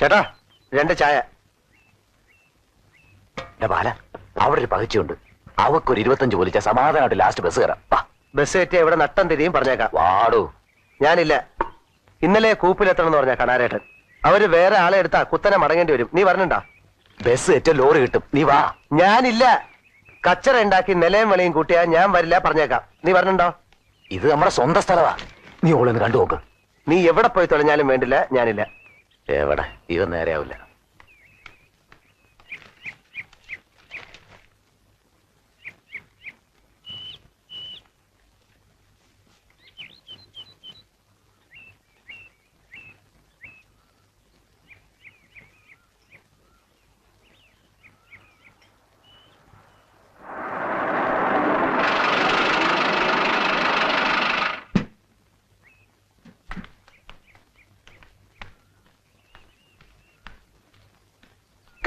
ചേട്ടാ 2 ചായ. ബാല, അവിടെ ഒരു പകച്ചുണ്ട്. അവക്കൊരു 25 പോലിച്ച സമാധാനമായിട്ട് ലാസ്റ്റ് ബസ് കയറാം. ബസ് കയറ്റിയ ഇവിടെ നട്ടം തിരിയും പറഞ്ഞേക്കാം. വാടൂ. ഞാനില്ല. ഇന്നലെ കൂപ്പിലെത്തണം എന്ന് പറഞ്ഞ കണാരേട്ടൻ. അവര് വേറെ ആളെ എടുത്താ കുത്തനെ മടങ്ങേണ്ടി വരും. നീ പറഞ്ഞിണ്ടാ? ബസ് ഏറ്റവും ലോറി കിട്ടും. നീ വാ. ഞാനില്ല. കച്ചറ ഉണ്ടാക്കി നിലയും വെളിയും കൂട്ടിയാ ഞാൻ വരില്ല പറഞ്ഞേക്കാം. നീ പറഞ്ഞിണ്ടോ? ഇത് നമ്മുടെ സ്വന്തം സ്ഥലമാ. നീ ഓളൊന്ന് കണ്ടു നോക്ക്. നീ എവിടെ പോയി തൊലഞ്ഞാലും വേണ്ടില്ല, ഞാനില്ല. എവിടെ? ഇവ നേരെയാവില്ല.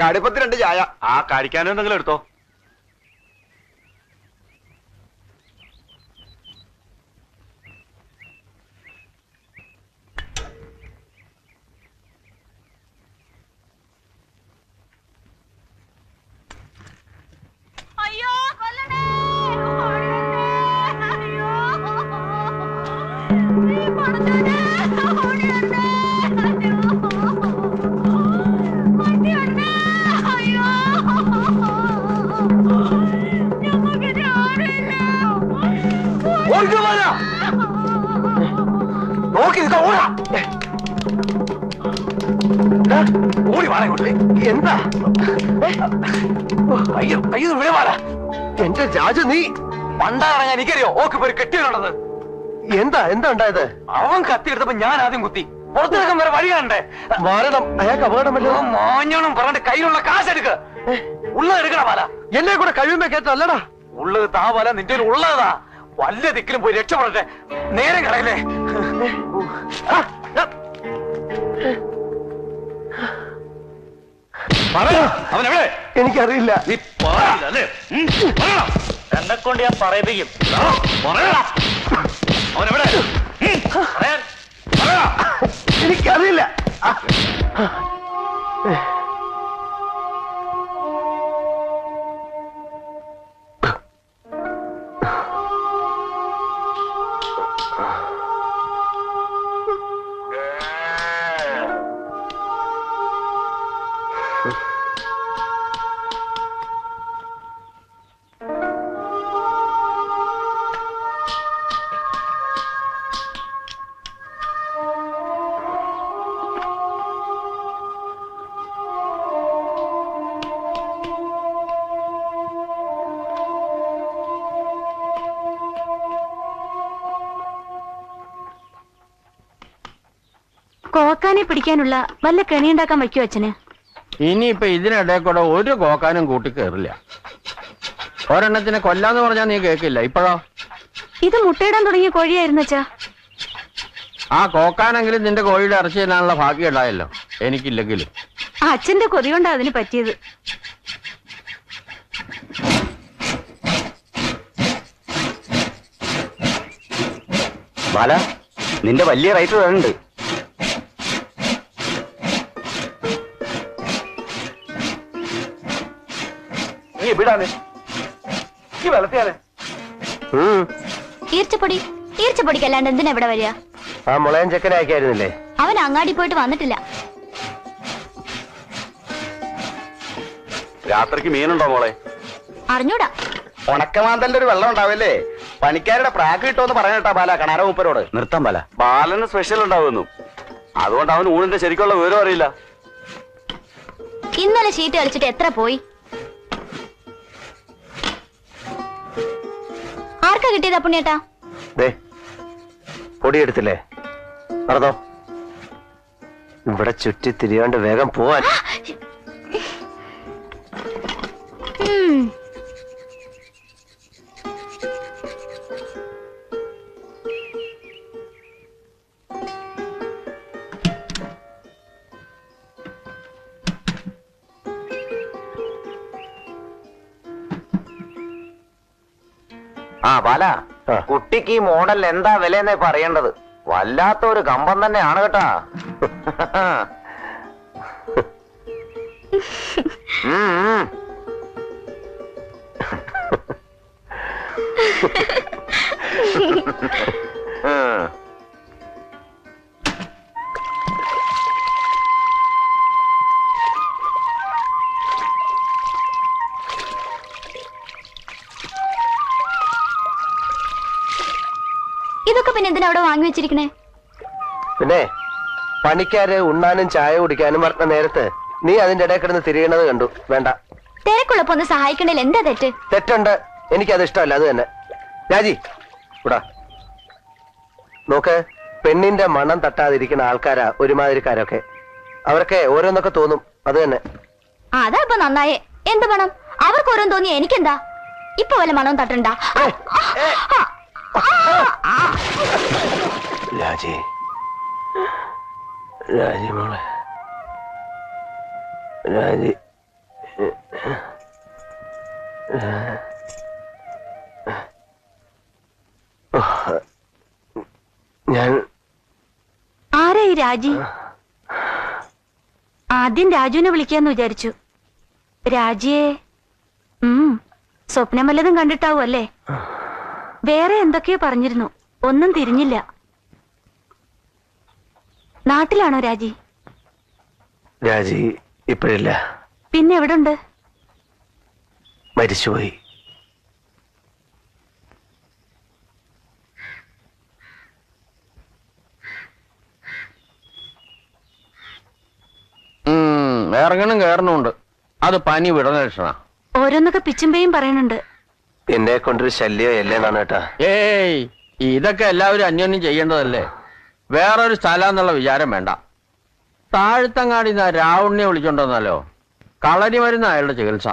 കടുപ്പത്തിൽ 2 ചായ. ആ കഴിക്കാനും എന്തെങ്കിലും എടുത്തോ. അയ്യോ കൊല്ലണേ, എന്താ? അയ്യോ അയ്യോ വിളവാടാ. എന്റെ രാജു, നീ പണ്ടാറങ്ങാൻ എനിക്കറിയോ ഓക്കിപ്പോ ഒരു കെട്ടിയുള്ളത്. എന്താ ഉണ്ടായത്? അവൻ കത്തിയെടുത്തപ്പോ ഞാൻ ആദ്യം കുത്തി. പുറത്തിറക്കാൻ വരെ വഴി കാണണ്ടേ? മാരണം. അയാൾക്ക് അപകടമല്ലോ. മോഞ്ഞോണം പറഞ്ഞിട്ട് കയ്യിലുള്ള കാശെടുക്ക്. ഉള്ളത് എടുക്കണ പാല. എന്നെ കൂടെ കഴിയുമ്പോ കേട്ടല്ലടാ. ഉള്ളത് താ പാല. നിന്റെ ഉള്ളതാ. വല്ല ദിക്കിലും പോയി രക്ഷപ്പെടട്ടെ. നേരം കളയല്ലേ. അവനെവിടെ? എനിക്കറിയില്ല. നീ പറയില്ലേ? എന്നെ കൊണ്ട് ഞാൻ പറയിപ്പിക്കും. അവനെവിടെ? എനിക്കറിയില്ല. കോക്കാനെ പിടിക്കാനുള്ള വല്ല കെണിയുണ്ടാക്കാൻ വയ്ക്കോ അച്ഛന്? ഇനിയിപ്പൊ ഇതിനിടെ കൂടെ ഒരു കോക്കാനും കൂട്ടി കയറില്ല. ഒരെണ്ണത്തിനെ കൊല്ലാന്ന് പറഞ്ഞാൽ നീ കേക്കില്ല. ഇപ്പോഴോ? ഇത് മുട്ടയിടാൻ തുടങ്ങിയ കോഴിയായിരുന്നു അച്ഛാ. ആ കോക്കാനെങ്കിലും നിന്റെ കോഴിയുടെ ഇറച്ചി തരാനുള്ള ഭാഗ്യം ഉണ്ടായല്ലോ. എനിക്കില്ലെങ്കിലും. അച്ഛന്റെ കൊതി കൊണ്ടാ അതിന് പറ്റിയത്. ബാല, നിന്റെ വലിയ റൈറ്റ് വേണുണ്ട്. നീ എവിടാണ്? ഈ വെള്ളത്തിയാണ്. ഈർച്ചപ്പൊടിക്കല്ലാണ്ട് എന്തിനാ ഇവിടെ വരിക? ആ മുളയൻ ചെക്കനെ അയക്കായിരുന്നില്ലേ? അവൻ അങ്ങാടി പോയിട്ട് വന്നിട്ടില്ല. രാത്രിക്ക് മീനുണ്ടോ മോളെ? അറിഞ്ഞൂടാ. ഉണക്കമാന്തലിന്റെ ഒരു വെള്ളം ഉണ്ടാവില്ലേ? പണിക്കാരുടെ പ്രാക്ക് കിട്ടുമെന്ന് പറയാനട്ടാ ബാല കണാര മൂപ്പരോട്. നിർത്താൻ ബാല. ബാലന് സ്പെഷ്യൽ ഉണ്ടാവുന്നു. അതുകൊണ്ട് അവന് ഊണിന്റെ ശരിക്കുള്ള വിവരം അറിയില്ല. ഇന്നലെ ഷീറ്റ് കളിച്ചിട്ട് എത്ര പോയി? ആർക്കാ കിട്ടിയതാ പുണ്യേട്ടാ? പൊടിയെടുത്തില്ലേ? നടന്നോ. ഇവിടെ ചുറ്റി തിരിയാണ്ട് വേഗം പോവാൻ. ആ ബാല, കുട്ടിക്ക് ഈ മോഡൽ എന്താ വിലയെന്നേ പറയേണ്ടത്. വല്ലാത്ത ഒരു കമ്പം തന്നെയാണ് കേട്ടാ. ഇതൊക്കെ പിന്നെ എന്തിനാ അവിടെ വാങ്ങി വെച്ചിരിക്കണേ? പിന്നെ പണിക്കാര് ഉണ്ണാനും ചായ കുടിക്കാനും പറഞ്ഞ നേരത്ത് നീ അതിന്റെ ഇടയിൽ കിടന്ന് തിരിയണത് കണ്ടു. വേണ്ട, തിരക്കുള്ളപ്പോ ഒന്ന് സഹായിക്കണേൽ എന്താ തെറ്റ്? തെറ്റുണ്ട്, എനിക്കത് ഇഷ്ടമല്ല. അത് തന്നെ. രാജി ഇവിടാ നോക്ക്, പെണ്ണിന്റെ മണം തട്ടാതിരിക്കുന്ന ആൾക്കാരാ ഒരുമാതിരിക്കാരൊക്കെ. അവർക്ക് ഓരോന്നൊക്കെ തോന്നും. അത് തന്നെ. അതാ ഇപ്പൊ നന്നായേ. എന്ത് മണം? അവർക്ക് ഓരോന്ന് തോന്നിയ എനിക്കെന്താ? ഇപ്പൊ വല്ല മണവും തട്ടണ്ട. രാജി, രാജി മോളെ, രാജി. ഞാൻ ആരായി രാജി? ആദ്യം രാജുവിനെ വിളിക്കാന്ന് വിചാരിച്ചു. രാജിയെ സ്വപ്നം വല്ലതും കണ്ടിട്ടാവും അല്ലേ? വേറെ എന്തൊക്കെയോ പറഞ്ഞിരുന്നു, ഒന്നും തിരിഞ്ഞില്ല. നാട്ടിലാണോ രാജി? രാജി ഇപ്പോഴില്ല. പിന്നെ എവിടുണ്ട്? മരിച്ചുപോയി. ഇറങ്ങണം കയറണമുണ്ട്. അത് പനി വിടണ ലക്ഷണ. ഓരോന്നൊക്കെ പിച്ചുമ്പേയും പറയുന്നുണ്ട്. എന്നെ കൊണ്ടൊരു ശല്യം അല്ലേന്നാണ് കേട്ടാ. ഏയ്, ഇതൊക്കെ എല്ലാവരും അന്യോന്യം ചെയ്യേണ്ടതല്ലേ. വേറൊരു സ്ഥലം എന്നുള്ള വിചാരം വേണ്ട. താഴ്ത്തങ്ങാടി രാവുണ്ണിയെ വിളിച്ചോണ്ടെന്നല്ലോ. കളരി മരുന്ന് അയാളുടെ ചികിത്സ.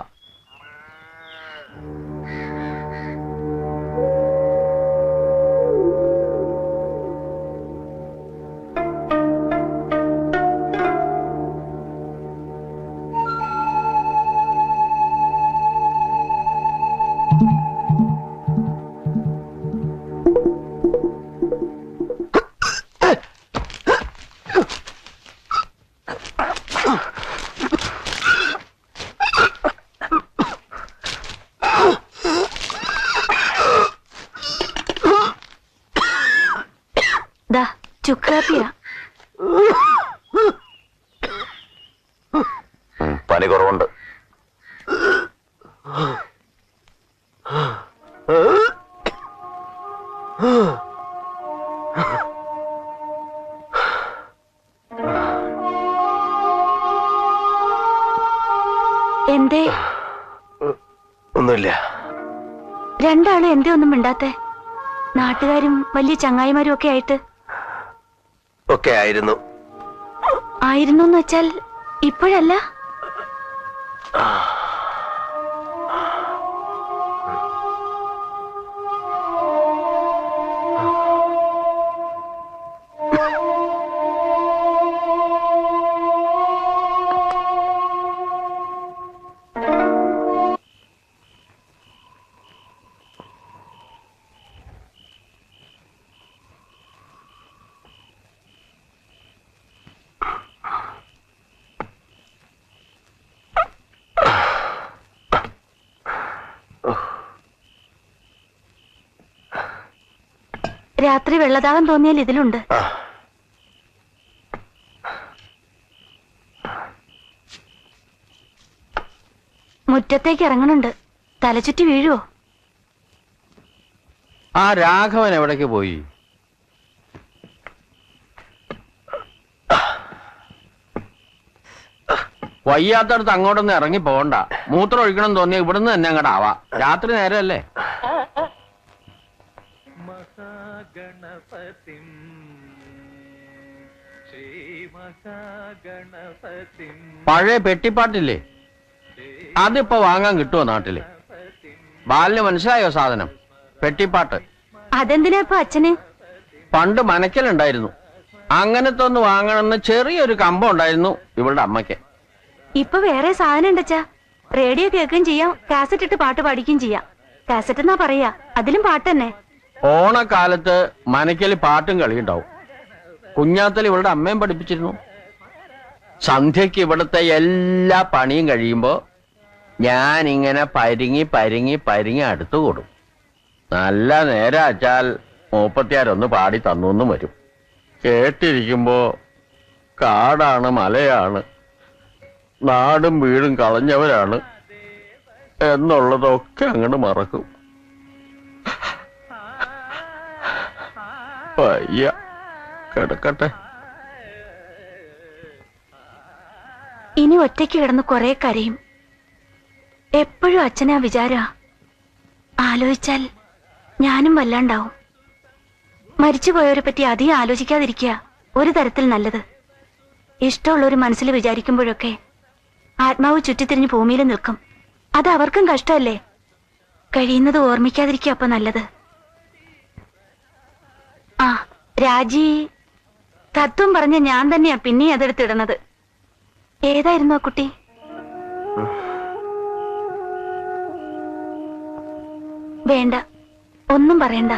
ചുക്കാപ്പിയാ. പനി കുറവുണ്ട്. എന്തേ? ഒന്നുമില്ല. രണ്ടാളും എന്തേ ഒന്നും മിണ്ടാത്തെ? നാട്ടുകാരും വലിയ ചങ്ങായിമാരും ഒക്കെ ആയിട്ട്. ഒക്കെ ആയിരുന്നു. ആയിരുന്നു എന്ന് വെച്ചാൽ ഇപ്പോഴല്ല. രാത്രി വെള്ളദാഹം തോന്നിയാൽ ഇതിലുണ്ട്. മുറ്റത്തേക്ക് ഇറങ്ങണുണ്ട്. തലചുറ്റി വീഴുവോ? ആ രാഘവൻ എവിടേക്ക് പോയി? വയ്യാത്തടത്ത് അങ്ങോട്ടൊന്നും ഇറങ്ങി പോകണ്ട. മൂത്രം ഒഴിക്കണം തോന്നിയ ഇവിടുന്ന് തന്നെ അങ്ങോട്ട് ആവാ. രാത്രി നേരമല്ലേ? പഴയ പെട്ടിപ്പാട്ടില്ലേ, അതിപ്പോ വാങ്ങാൻ കിട്ടുമോ നാട്ടില്? ബാലിന് മനസ്സിലായോ സാധനം? പെട്ടിപ്പാട്ട്. അതെന്തിനാ ഇപ്പൊ അച്ഛന്? പണ്ട് മനക്കലുണ്ടായിരുന്നു. അങ്ങനത്തെ ഒന്ന് വാങ്ങണമെന്ന് ചെറിയൊരു കമ്പം ഉണ്ടായിരുന്നു ഇവളുടെ അമ്മയ്ക്ക്. ഇപ്പൊ വേറെ സാധനം ഉണ്ടച്ചാ. റേഡിയോ കേൾക്കുകയും ചെയ്യാം, കാസറ്റ് ഇട്ട് പാട്ട് പാടിക്കുകയും ചെയ്യാം. കാസറ്റ് എന്നാ പറയാ, അതിലും പാട്ട് തന്നെ. ഓണക്കാലത്ത് മനക്കല് പാട്ടും കളിയുണ്ടാവും. കുഞ്ഞാത്തൽ ഇവളുടെ അമ്മയും പഠിപ്പിച്ചിരുന്നു. സന്ധ്യക്ക് ഇവിടുത്തെ എല്ലാ പണിയും കഴിയുമ്പോ ഞാനിങ്ങനെ പരിങ്ങി അടുത്തു കൂടും. നല്ല നേരം അച്ചാൽ 36 പാടി തന്നു വരും. കേട്ടിരിക്കുമ്പോ കാടാണ്, മലയാണ്, നാടും വീടും കളഞ്ഞവരാണ് എന്നുള്ളതൊക്കെ അങ്ങോട്ട് മറക്കും. വയ്യ, കിടക്കട്ടെ. ഇനി ഒറ്റയ്ക്ക് കിടന്ന് കുറെ കരയും. എപ്പോഴും അച്ഛനാ വിചാര. ആലോചിച്ചാൽ ഞാനും വല്ലാണ്ടാവും. മരിച്ചുപോയവരെ പറ്റി അധികം ആലോചിക്കാതിരിക്കുക ഒരു തരത്തിൽ നല്ലത്. ഇഷ്ടമുള്ളൊരു മനസ്സിൽ വിചാരിക്കുമ്പോഴൊക്കെ ആത്മാവ് ചുറ്റിത്തിരിഞ്ഞ് ഭൂമിയിൽ നിൽക്കും. അത് അവർക്കും കഷ്ടമല്ലേ? കഴിയുന്നത് ഓർമ്മിക്കാതിരിക്കുക അപ്പൊ നല്ലത്. ആ രാജി തത്വം പറഞ്ഞ ഞാൻ തന്നെയാ പിന്നെ അതെടുത്തിടണത്. ഏതായിരുന്നു ആ കുട്ടി? വേണ്ട, ഒന്നും പറയണ്ട.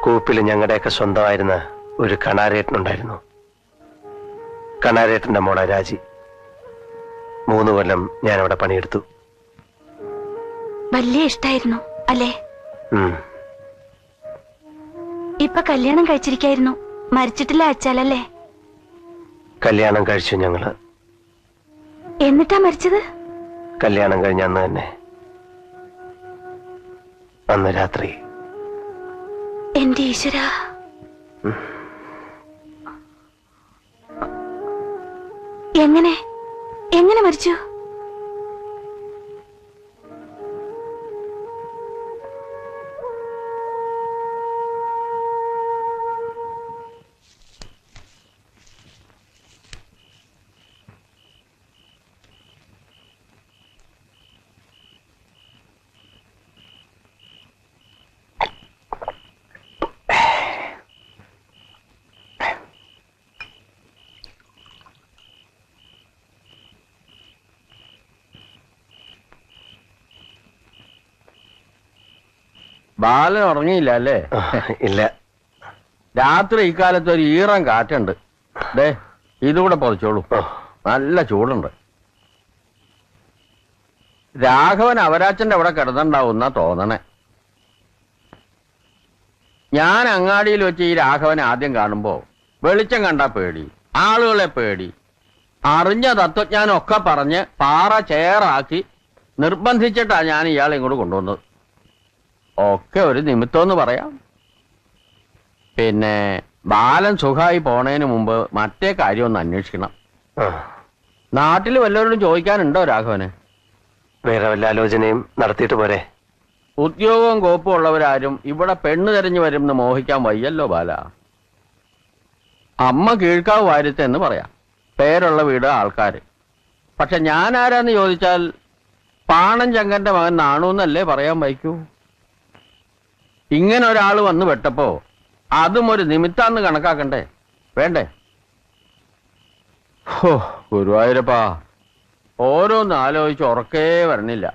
കൂപ്പിൽ ഞങ്ങളുടെയൊക്കെ സ്വന്തമായിരുന്ന ഒരു കണാരേട്ടനുണ്ടായിരുന്നു. കണാരേട്ടന്റെ മോളെ രാജി. 3 കൊല്ലം ഞാനവിടെ പണിയെടുത്തു. വലിയ ഇഷ്ടായിരുന്നു അല്ലേ? ഉം. ഇപ്പൊ കല്യാണം കഴിച്ചിരിക്കായിരുന്നു. മരിച്ചിട്ടില്ല അച്ചാലല്ലേ? കല്യാണം കഴിച്ചു ഞങ്ങള്. എന്നിട്ടാ മരിച്ചത്? കല്യാണം കഴിഞ്ഞ അന്ന് തന്നെ, അന്ന് രാത്രി. എന്റെ ഈശ്വര, എങ്ങനെ മരിച്ചു? ബാലൻ ഉറങ്ങിയില്ല അല്ലേ? ഇല്ല. രാത്രി ഇക്കാലത്ത് ഒരു ഈറൻ കാറ്റുണ്ട്. ദേ ഇതുകൂടെ പൊതിച്ചോളൂ, നല്ല ചൂടുണ്ട്. രാഘവൻ അവരാച്ചന്റെ അവിടെ കിടന്നുണ്ടാവുന്ന തോന്നണേ. ഞാൻ അങ്ങാടിയിൽ വെച്ച് ഈ രാഘവനെ ആദ്യം കാണുമ്പോ വെളിച്ചം കണ്ടാ പേടി, ആളുകളെ പേടി, അറിഞ്ഞ തത്വജ്ഞാനമൊക്കെ പറഞ്ഞ് പാറ ചേറാക്കി നിർബന്ധിച്ചിട്ടാ ഞാൻ ഇയാളെ ഇങ്ങോട്ട് കൊണ്ടുവന്നത്. ഒക്കെ ഒരു നിമിത്തമെന്ന് പറയാം. പിന്നെ ബാലൻ സുഖമായി പോണേന് മുമ്പ് മറ്റേ കാര്യം ഒന്ന് അന്വേഷിക്കണം. നാട്ടിൽ വല്ലവരോടും ചോദിക്കാനുണ്ടോ രാഘവന്? വേറെ വല്ല ആലോചനയും നടത്തിയിട്ട് പോരെ? ഉദ്യോഗവും കോപ്പും ഉള്ളവരാരും ഇവിടെ പെണ്ണ് തെരഞ്ഞു വരുമെന്ന് മോഹിക്കാൻ വയ്യല്ലോ ബാല. അമ്മ കീഴ്ക്കാവ് വാര്യത്ത് എന്ന് പറയാം, പേരുള്ള വീട്, ആൾക്കാര്. പക്ഷെ ഞാൻ ആരാന്ന് ചോദിച്ചാൽ പാണൻ ചങ്കന്റെ മകൻ നാണൂന്നല്ലേ പറയാൻ വയ്ക്കൂ. ഇങ്ങനെ ഒരാൾ വന്ന് വെട്ടപ്പോ അതും ഒരു നിമിത്താന്ന് കണക്കാക്കണ്ടേ? വേണ്ടേ? ഹോ ഗുരുവായൂരപ്പാ, ഓരോന്ന് ആലോചിച്ച് ഉറക്കേ വരണില്ല.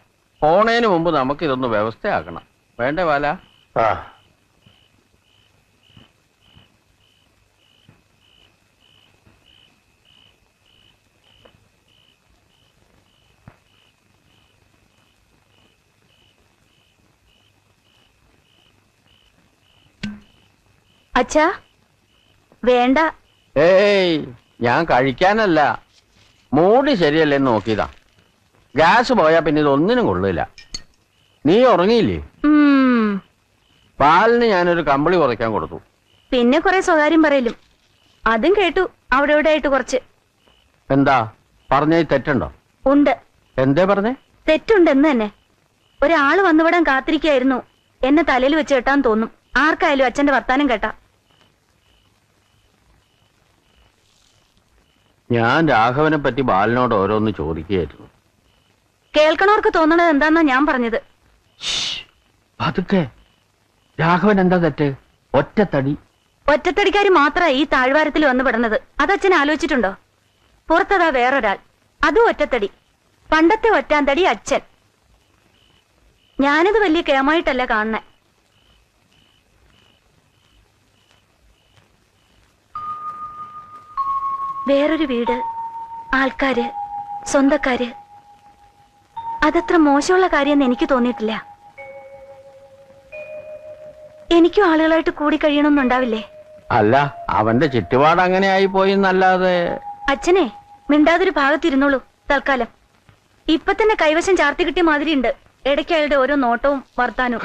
പോണേന് മുമ്പ് നമുക്കിതൊന്ന് വ്യവസ്ഥയാക്കണം. വേണ്ടേ ബാല? ആ. അച്ഛാ വേണ്ട. ഏയ് ഞാൻ കഴിക്കാനല്ല, മൂടി ശരിയല്ലേന്ന് നോക്കിയതാ. ഗ്യാസ് പോയാ പിന്നെ ഇതൊന്നിനും കൊള്ളില്ല. നീ ഉറങ്ങിയില്ലേ? പാലിന് ഞാനൊരു കമ്പിളി കുറയ്ക്കാൻ കൊടുത്തു. പിന്നെ കുറെ സ്വകാര്യം പറയലും അതും കേട്ടു അവിടെ ഇവിടെ ആയിട്ട് കുറച്ച്. എന്താ പറഞ്ഞ തെറ്റുണ്ടോ? ഉണ്ട്. എന്തേ പറഞ്ഞേ? തെറ്റുണ്ടെന്ന് തന്നെ. ഒരാള് വന്നുവിടാൻ കാത്തിരിക്കായിരുന്നു. എന്നെ തലയിൽ വെച്ച് കെട്ടാൻ തോന്നും ആർക്കായാലും അച്ഛന്റെ വർത്താനം കേട്ടാ. ഞാൻ രാഘവനെ പറ്റി ബാലനോട് ഓരോന്ന് ചോദിക്കുകയായിരുന്നു. കേൾക്കണവർക്ക് തോന്നണത് എന്താന്നാ ഞാൻ പറഞ്ഞത്. അതൊക്കെ രാഘവൻ എന്താ തെറ്റ്? ഒറ്റത്തടി. ഒറ്റത്തടിക്കാര് മാത്രമാ ഈ താഴ്വാരത്തിൽ വന്നു പെടുന്നത്. അതച്ഛൻ ആലോചിച്ചിട്ടുണ്ടോ? പുറത്തതാ വേറൊരാൾ, അതും ഒറ്റത്തടി. പണ്ടത്തെ ഒറ്റാന്തടി അച്ഛൻ. ഞാനത് വലിയ കേമായിട്ടല്ല കാണണേ. വേറൊരു വീട്, ആൾക്കാര്, സ്വന്തക്കാര്, അതത്ര മോശമുള്ള കാര്യമെന്ന് എനിക്ക് തോന്നിയിട്ടില്ല. എനിക്കും ആളുകളായിട്ട് കൂടി കഴിയണമെന്നുണ്ടാവില്ലേ? അല്ല, അവന്റെ ചുറ്റുപാട് അങ്ങനെ ആയി പോയി എന്നല്ലാതെ. അച്ഛനെ മിണ്ടാതൊരു ഭാഗത്തിരുന്നോളൂ തൽക്കാലം. ഇപ്പൊ തന്നെ കൈവശം ചാർത്തി കിട്ടിയ മാതിരി ഉണ്ട് ഇടയ്ക്ക് അയാളുടെ ഓരോ നോട്ടവും വർത്താനവും.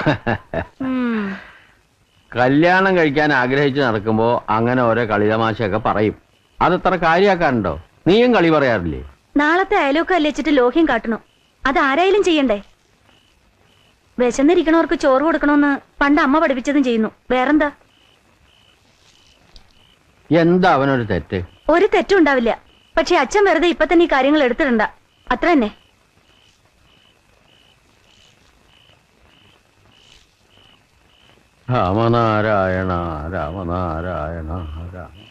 കല്യാണം കഴിക്കാൻ ആഗ്രഹിച്ച് നടക്കുമ്പോ അങ്ങനെ ഓരോ കളിതമാശയൊക്കെ പറയും. അതത്ര കാര്യാക്കാനുണ്ടോ? നീയും കളി പറയാറില്ലേ? നാളത്തെ അയലൊക്കെ അല്ലിച്ചിട്ട് ലോഹ്യം കാട്ടണു. അതാരായാലും ചെയ്യണ്ടേ? വിശന്നിരിക്കണവർക്ക് ചോറ് കൊടുക്കണമെന്ന് പണ്ട് അമ്മ പഠിപ്പിച്ചതും ചെയ്യുന്നു. വേറെന്താ? എന്താ അവനൊരു തെറ്റ്? ഒരു തെറ്റും ഉണ്ടാവില്ല. പക്ഷെ അച്ഛൻ വെറുതെ ഇപ്പൊ തന്നെ ഈ കാര്യങ്ങൾ എടുത്തിടണ്ട, അത്ര തന്നെ. രാമനാരായണ രാമനാരായണ രാമ